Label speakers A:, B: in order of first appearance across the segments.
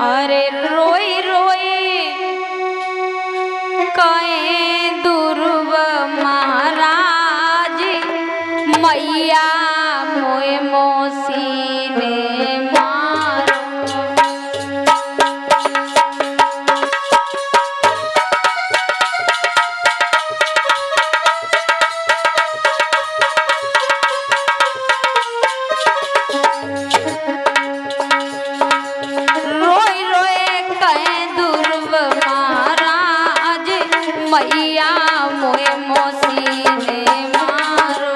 A: अरे रोई रोई कहे ध्रुव महाराज मैया मोए मौसी ने मारो। रोई रोए कहे ध्रुव महाराज मैया मोए मौसी ने मारो।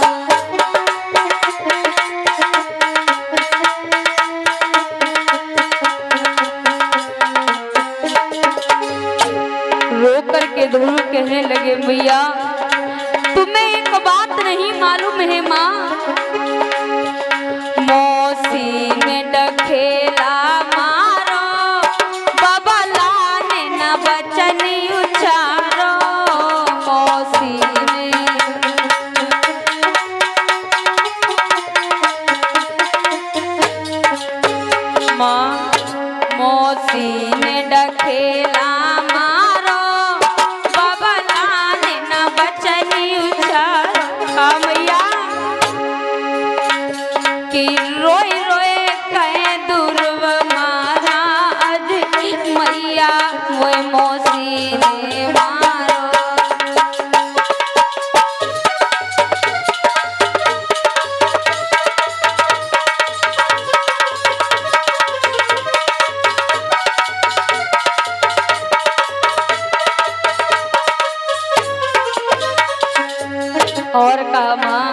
A: रो करके ध्रुव कहने लगे मैया तुम्हें एक बात नहीं मालूम है माँ, मौसी ने डखेला मारो बाबा लाने न बचन उचारो। मौसी ने माँ मौसी ने डखेला मारो बाबा लाने न बचन उचारो। हाँ मैया कि रोए रोए कहे ध्रुव महाराज मैया वो मौसी ने मारो। और कहा माँ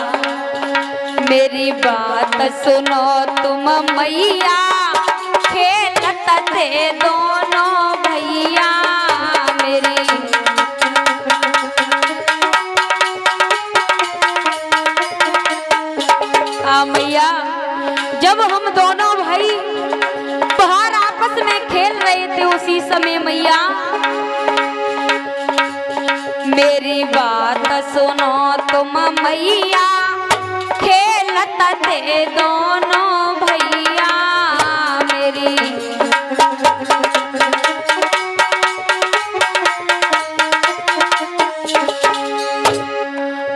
A: मेरी बात सुनो तुम मैया, खेलत थे दोनों भैया मेरी। मैया जब हम दोनों भाई बाहर आपस में खेल रहे थे उसी समय मैया मेरी बात सुनो तुम मैया, खेलत थे दोनों भैया मेरी।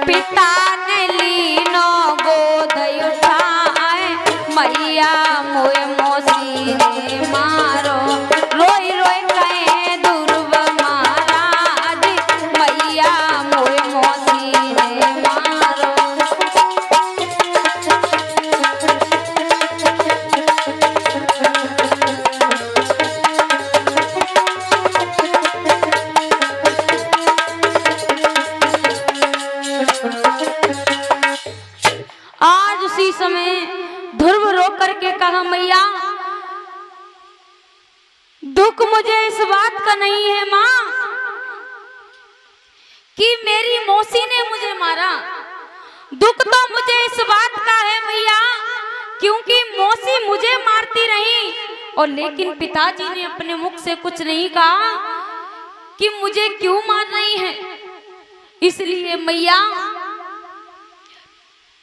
A: पिता ने लीनो गोद उठाए मैया मोए मौसी ने मारो। रोई रोई कहे ध्रुव महाराज मैया मोए मौसी ने मारो। आज उसी समय ध्रुव रो करके कहा मैया दुख मुझे इस बात का नहीं है माँ कि मेरी मौसी ने मुझे मारा, दुख तो मुझे इस बात का है मैया क्योंकि मौसी मुझे मारती रही और लेकिन पिताजी ने अपने मुख से कुछ नहीं कहा कि मुझे क्यों मार रही है। इसलिए मैया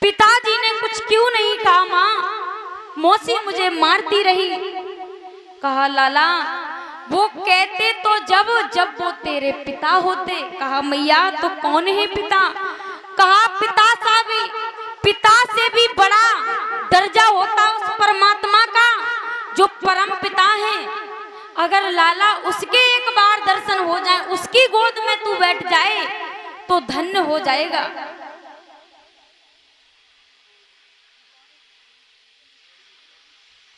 A: पिताजी ने कुछ क्यों नहीं कहा माँ, मौसी मुझे मारती रही। कहा लाला वो कहते तो जब जब वो तेरे पिता होते। कहा मैया तो कौन है पिता। कहा पिता सा भी पिता से भी बड़ा दर्जा होता उस परमात्मा का जो परम पिता है। अगर लाला उसके एक बार दर्शन हो जाए, उसकी गोद में तू बैठ जाए तो धन्य हो जाएगा।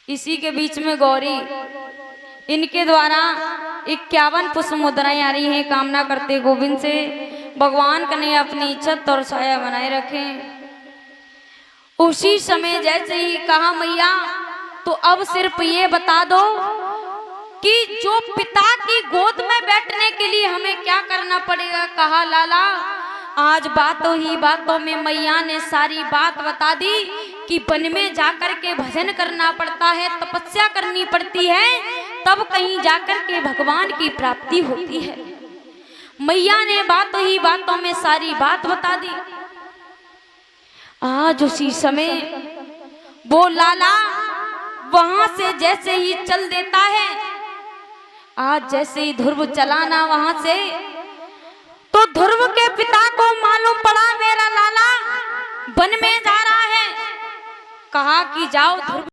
A: इसी के बीच में गौरी इनके द्वारा 51 पुष्प मुद्राएं आ रही हैं। कामना करते गोविंद से भगवान कन्हैया अपनी इज्जत और छाया बनाए रखें। उसी समय जैसे ही कहा मैया तो अब सिर्फ ये बता दो कि जो पिता की गोद में बैठने के लिए हमें क्या करना पड़ेगा। कहा लाला आज बातों ही बातों में मैया ने सारी बात बता दी कि वन में जाकर के भजन करना पड़ता है, तपस्या करनी पड़ती है, तब कहीं जाकर के भगवान की प्राप्ति होती है। मैया ने बातों ही बातों में सारी बात बता दी। आज उसी समय वो लाला वहां से जैसे ही चल देता है आज जैसे ही ध्रुव चला ना वहां से, तो ध्रुव के पिता को मालूम पड़ा मेरा लाला वन में जा रहा है। कहा कि जाओ ध्रुव